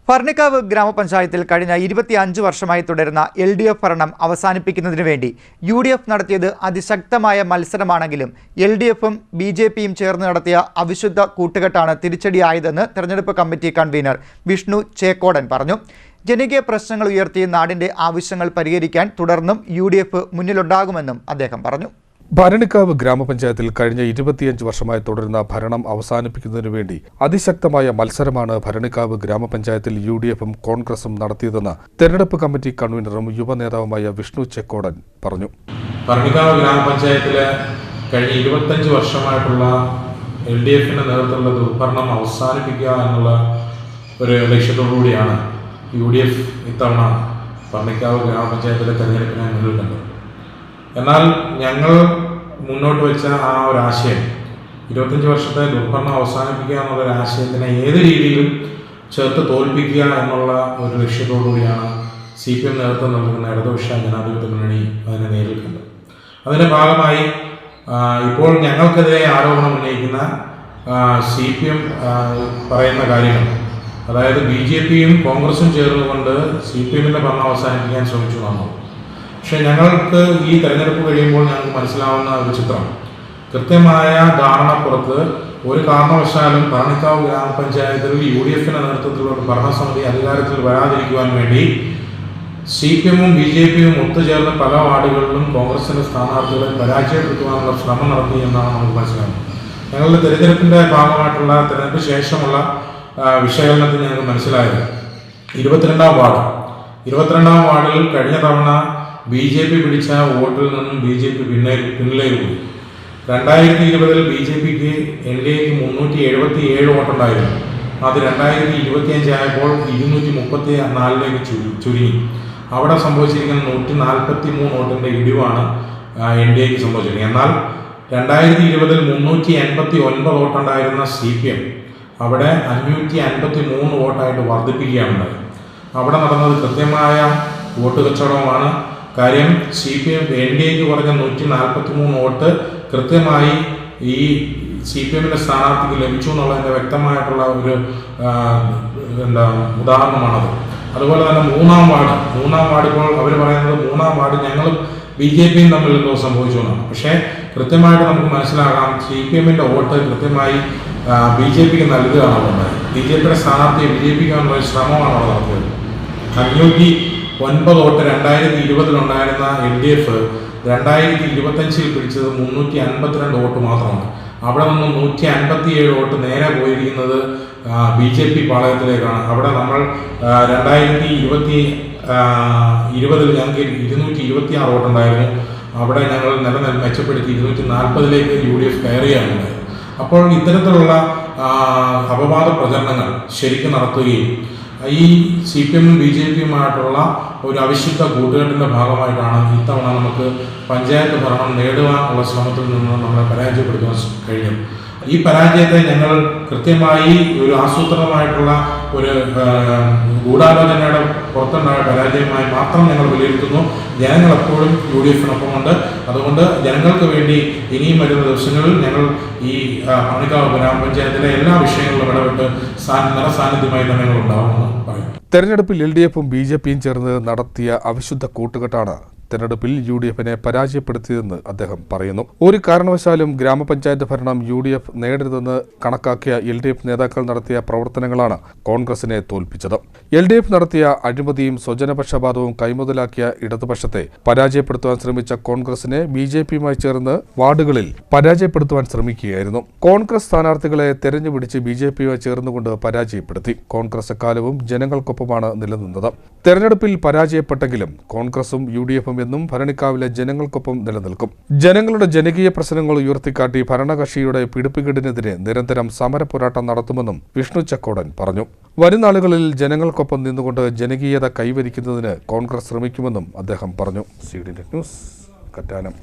ഭരണിക്കാവ് ഗ്രാമപഞ്ചായത്തിൽ കഴിഞ്ഞ 25 വർഷമായി തുടരുന്ന LDF ഭരണം അവസാനിപ്പിക്കുന്നതിനു വേണ്ടി UDF നടത്തിയത് അതിശക്തമായ മത്സരമാണെങ്കിലും LDFും BJPയും ചേർന്ന് നടത്തിയ അവിശുദ്ധ കൂട്ടുകെട്ടാണ് തിരിച്ചടിയായതെന്ന് തെരഞ്ഞെടുപ്പ് കമ്മിറ്റി കൺവീനർ വിഷ്ണു ചേക്കോടൻ പറഞ്ഞു. ജനകീയ പ്രശ്നങ്ങൾ ഉയർത്തി നാടിന്റെ ആവശ്യങ്ങൾ പരിഹരിക്കാൻ തുടർന്നും UDF മുന്നിലുണ്ടാകുമെന്നും അദ്ദേഹം പറഞ്ഞു. ഭരണിക്കാവ് ഗ്രാമപഞ്ചായത്തിൽ കഴിഞ്ഞ 25 വർഷമായി തുടരുന്ന ഭരണം അവസാനിപ്പിക്കുന്നതിനു വേണ്ടി അതിശക്തമായ മത്സരമാണ് ഭരണിക്കാവ് ഗ്രാമപഞ്ചായത്തിൽ UDFും കോൺഗ്രസും നടത്തിയതെന്ന് തെരഞ്ഞെടുപ്പ് കമ്മിറ്റി കൺവീനറും യുവനേതാവുമായ വിഷ്ണു ചെക്കോടൻ പറഞ്ഞു. ഭരണിക്കാവ് ഗ്രാമപഞ്ചായത്തിലെ കഴിഞ്ഞ 25 വർഷമായിട്ടുള്ള LDFിന്റെ നേതൃത്വത്തിലുള്ള ദുർഭരണം അവസാനിപ്പിക്കുക എന്നുള്ള ഒരു ലക്ഷ്യത്തോടുകൂടിയാണ് UDF ഇത്തവണ ഭരണിക്കാവ് ഗ്രാമപഞ്ചായത്തിലെ തെരഞ്ഞെടുപ്പിനെ മുന്നിൽ കണ്ടത്. എന്നാൽ ഞങ്ങൾ മുന്നോട്ട് വെച്ച ആ ഒരു ആശയം 25 വർഷത്തെ ദുർഭരണം അവസാനിപ്പിക്കുക എന്നുള്ള ആശയത്തിനെ ഏത് രീതിയിലും ചേർത്ത് തോൽപ്പിക്കുക എന്നുള്ള ഒരു ലക്ഷ്യത്തോടുകൂടിയാണ് CPM നേതൃത്വം നൽകുന്ന ഇടതുപക്ഷ ജനാധിപത്യ മുന്നണി അതിനെ നേരിൽ കണ്ടത്. അതിൻ്റെ ഭാഗമായി ഇപ്പോൾ ഞങ്ങൾക്കെതിരെ ആരോപണം ഉന്നയിക്കുന്ന CPM പറയുന്ന കാര്യങ്ങൾ, അതായത് BJPയും കോൺഗ്രസും ചേർന്നുകൊണ്ട് CPMന്റെ ഭരണം അവസാനിപ്പിക്കാൻ ശ്രമിച്ചു എന്നാണ്. പക്ഷെ ഞങ്ങൾക്ക് ഈ തെരഞ്ഞെടുപ്പ് കഴിയുമ്പോൾ ഞങ്ങൾക്ക് മനസ്സിലാവുന്ന ഒരു ചിത്രം, കൃത്യമായ ധാരണപ്പുറത്ത് ഒരു കാരണവശാലും ഭരണിക്കാവ് ഗ്രാമപഞ്ചായത്തിൽ UDFിന്റെ നേതൃത്വത്തിലുള്ള ഭരണസമിതി അധികാരത്തിൽ വരാതിരിക്കുവാൻ വേണ്ടി CPMും BJPയും ഒത്തുചേർന്ന് പല വാർഡുകളിലും കോൺഗ്രസിന്റെ സ്ഥാനാർത്ഥികളെ പരാജയപ്പെടുത്തുവാനുള്ള ശ്രമം നടത്തി എന്നാണ് നമുക്ക് മനസ്സിലാകുന്നത്. ഞങ്ങളുടെ തെരഞ്ഞെടുപ്പിന്റെ ഭാഗമായിട്ടുള്ള തെരഞ്ഞെടുപ്പ് ശേഷമുള്ള വിശകലനത്തിൽ ഞങ്ങൾക്ക് മനസ്സിലായത് 22ാം വാർഡിൽ കഴിഞ്ഞ തവണ BJP പിടിച്ച വോട്ടിൽ നിന്നും BJP പിന്നിലേക്ക് പോയി. 2020 BJPക്ക് NDAക്ക് 377 വോട്ടുണ്ടായിരുന്നു. അത് 2025 ആയപ്പോൾ 234ലേക്ക് ചുരുങ്ങി. അവിടെ സംഭവിച്ചിരിക്കുന്ന 143 വോട്ടിന്റെ ഇടിവാണ് NDAക്ക് സംഭവിച്ചിരിക്കുന്നത്. എന്നാൽ 2020 389 വോട്ടുണ്ടായിരുന്ന CPM അവിടെ 553 വോട്ടായിട്ട് വർദ്ധിപ്പിക്കുകയാണ്. അവിടെ നടന്നത് കൃത്യമായ വോട്ട് കച്ചവടമാണ്. കാര്യം CPM NDAക്ക് പറഞ്ഞ 143 വോട്ട് കൃത്യമായി ഈ CPMന്റെ സ്ഥാനാർത്ഥിക്ക് ലഭിച്ചു എന്നുള്ളതിൻ്റെ വ്യക്തമായിട്ടുള്ള ഒരു ഉദാഹരണമാണത്. അതുപോലെ തന്നെ മൂന്നാം വാർഡ് ഇപ്പോൾ അവർ പറയുന്നത് മൂന്നാം വാർഡ് ഞങ്ങളും BJPയും തമ്മിൽ എന്തോ സംഭവിച്ചു എന്നാണ്. പക്ഷേ കൃത്യമായിട്ട് നമുക്ക് മനസ്സിലാകാം, CPMന്റെ വോട്ട് കൃത്യമായി BJPക്ക് നൽകുകയാണ് ഉണ്ടായത്. BJPയുടെ സ്ഥാനാർത്ഥിയെ BJPക്കാനുള്ള ശ്രമമാണ് അവിടെ നടത്തിയത്. 509 വോട്ട് 2020 ഉണ്ടായിരുന്ന LDF 2025 പിടിച്ചത് 352 വോട്ട് മാത്രമാണ്. അവിടെ നിന്നും 157 വോട്ട് നേരെ പോയിരിക്കുന്നത് BJP പാളയത്തിലേക്കാണ്. അവിടെ നമ്മൾ 2020 ഞങ്ങൾക്ക് 226 വോട്ടുണ്ടായിരുന്നു. അവിടെ ഞങ്ങൾ നില മെച്ചപ്പെടുത്തി 240ലേക്ക് UDF കയറുകയാണ് ഉണ്ടായത്. അപ്പോൾ ഇത്തരത്തിലുള്ള അപവാദ പ്രചരണങ്ങൾ ശരിക്കും നടത്തുകയും ഈ CPMും BJPയുമായിട്ടുള്ള ഒരു അവിശുദ്ധ കൂട്ടുകെട്ടിൻ്റെ ഭാഗമായിട്ടാണ് ഇത്തവണ നമുക്ക് പഞ്ചായത്ത് ഭരണം നേടുവാനുള്ള ശ്രമത്തിൽ നിന്ന് നമ്മളെ പരാജയപ്പെടുത്താൻ കഴിഞ്ഞു. ഈ പരാജയത്തെ ഞങ്ങൾ കൃത്യമായി ഒരു ആസൂത്രിതമായിട്ടുള്ള ഒരു ഗൂഢാലോചനയുടെ പുറത്തുണ്ടായ പരാജയമായി മാത്രം ഞങ്ങൾ വിലയിരുത്തുന്നു. ജനങ്ങൾ എപ്പോഴും UDFിനൊപ്പമുണ്ട്. അതുകൊണ്ട് ജനങ്ങൾക്ക് വേണ്ടി ഇനിയും വരുന്ന ദിവസങ്ങളിൽ ഞങ്ങൾ ഈ ഭരണിക്കാവ് ഗ്രാമപഞ്ചായത്തിലെ എല്ലാ വിഷയങ്ങളിലും ഇടപെട്ട് നിറസാന്നിധ്യമായി തന്നെ ഞങ്ങൾ ഉണ്ടാവുമെന്ന് പറയും. തെരഞ്ഞെടുപ്പിൽ LDFും BJPയും ചേർന്ന് നടത്തിയ അവിശുദ്ധ കൂട്ടുകെട്ടാണ് തെരഞ്ഞെടുപ്പിൽ UDFിനെ പരാജയപ്പെടുത്തിയതെന്ന് അദ്ദേഹം പറയുന്നു. ഒരു കാരണവശാലും ഗ്രാമപഞ്ചായത്ത് ഭരണം UDF നേടരുതെന്ന് കണക്കാക്കിയ LDF നേതാക്കൾ നടത്തിയ പ്രവർത്തനങ്ങളാണ് കോൺഗ്രസിനെ തോൽപ്പിച്ചത്. LDF നടത്തിയ അഴിമതിയും സ്വജനപക്ഷപാതവും കൈമുതലാക്കിയ ഇടതുപക്ഷത്തെ പരാജയപ്പെടുത്തുവാൻ ശ്രമിച്ച കോൺഗ്രസിനെ BJPയുമായി ചേർന്ന് വാർഡുകളിൽ പരാജയപ്പെടുത്തുവാൻ ശ്രമിക്കുകയായിരുന്നു. കോൺഗ്രസ് സ്ഥാനാർത്ഥികളെ തെരഞ്ഞുപിടിച്ച് BJPയുമായി ചേർന്നുകൊണ്ട് പരാജയപ്പെടുത്തി. കോൺഗ്രസ് എക്കാലവും ജനങ്ങൾക്കൊപ്പമാണ് നിലനിന്നത്. തെരഞ്ഞെടുപ്പിൽ പരാജയപ്പെട്ടെങ്കിലും കോൺഗ്രസും UDFും എന്നും ഭരണിക്കാവിലെ ജനങ്ങൾക്കൊപ്പം നിലനിൽക്കും. ജനങ്ങളുടെ ജനകീയ പ്രശ്നങ്ങൾ ഉയർത്തിക്കാട്ടി ഭരണകക്ഷിയുടെ പിടിപ്പുകേടിനെതിരെ നിരന്തരം സമരപോരാട്ടം നടത്തുമെന്നും വിഷ്ണു ചക്കോടൻ പറഞ്ഞു. വരുംനാളുകളിൽ ജനങ്ങൾക്കൊപ്പം നിന്നുകൊണ്ട് ജനകീയത കൈവരിക്കുന്നതിന് കോൺഗ്രസ് ശ്രമിക്കുമെന്നും അദ്ദേഹം പറഞ്ഞു. CDNet news, Kattanam.